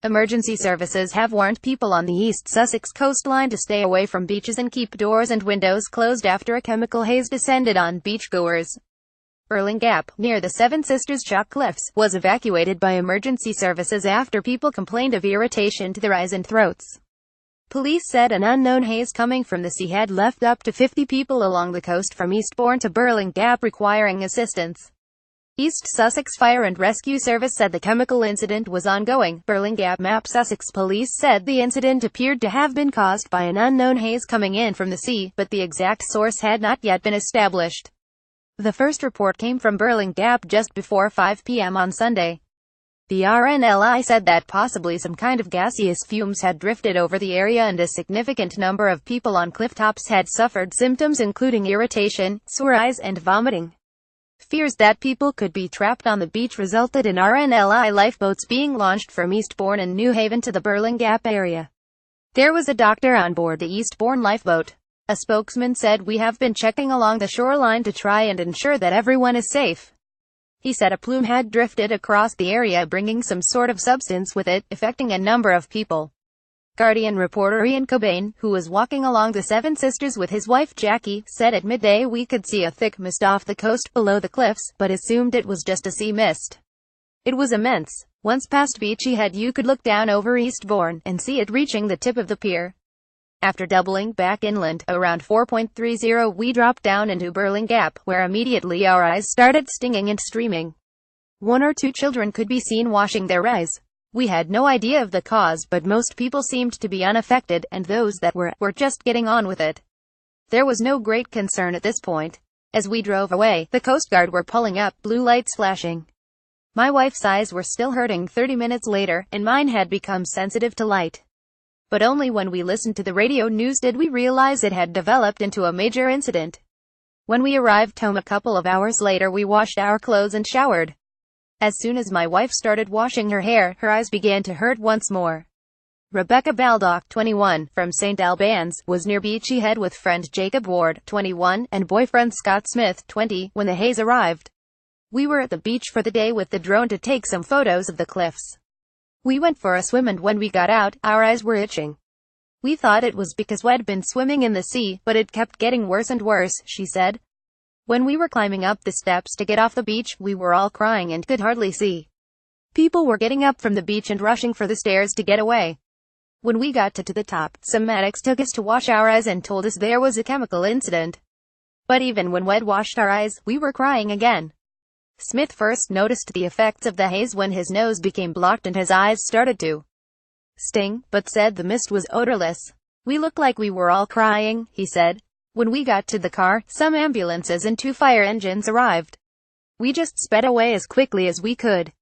Emergency services have warned people on the East Sussex coastline to stay away from beaches and keep doors and windows closed after a chemical haze descended on beachgoers. Birling Gap, near the Seven Sisters Chalk Cliffs, was evacuated by emergency services after people complained of irritation to their eyes and throats. Police said an unknown haze coming from the sea had left up to 50 people along the coast from Eastbourne to Birling Gap requiring assistance. East Sussex Fire and Rescue Service said the chemical incident was ongoing. Birling Gap Map Sussex Police said the incident appeared to have been caused by an unknown haze coming in from the sea, but the exact source had not yet been established. The first report came from Birling Gap just before 5 p.m. on Sunday. The RNLI said that possibly some kind of gaseous fumes had drifted over the area and a significant number of people on cliff tops had suffered symptoms including irritation, sore eyes and vomiting. Fears that people could be trapped on the beach resulted in RNLI lifeboats being launched from Eastbourne and New Haven to the Birling Gap area. There was a doctor on board the Eastbourne lifeboat. A spokesman said, "We have been checking along the shoreline to try and ensure that everyone is safe." He said a plume had drifted across the area bringing some sort of substance with it, affecting a number of people. Guardian reporter Ian Cobain, who was walking along the Seven Sisters with his wife Jackie, said at midday we could see a thick mist off the coast below the cliffs, but assumed it was just a sea mist. It was immense. Once past Beachy Head you could look down over Eastbourne and see it reaching the tip of the pier. After doubling back inland, around 4.30 we dropped down into Birling Gap, where immediately our eyes started stinging and streaming. One or two children could be seen washing their eyes. We had no idea of the cause, but most people seemed to be unaffected, and those that were just getting on with it. There was no great concern at this point. As we drove away, the Coast Guard were pulling up, blue lights flashing. My wife's eyes were still hurting 30 minutes later, and mine had become sensitive to light. But only when we listened to the radio news did we realize it had developed into a major incident. When we arrived home a couple of hours later we washed our clothes and showered. As soon as my wife started washing her hair, her eyes began to hurt once more. Rebecca Baldock, 21, from St. Albans, was near Beachy Head with friend Jacob Ward, 21, and boyfriend Scott Smith, 20, when the haze arrived. We were at the beach for the day with the drone to take some photos of the cliffs. We went for a swim and when we got out, our eyes were itching. We thought it was because we'd been swimming in the sea, but it kept getting worse and worse, she said. When we were climbing up the steps to get off the beach, we were all crying and could hardly see. People were getting up from the beach and rushing for the stairs to get away. When we got to the top, some medics took us to wash our eyes and told us there was a chemical incident. But even when we'd washed our eyes, we were crying again. Smith first noticed the effects of the haze when his nose became blocked and his eyes started to sting, but said the mist was odorless. We looked like we were all crying, he said. When we got to the car, some ambulances and 2 fire engines arrived. We just sped away as quickly as we could.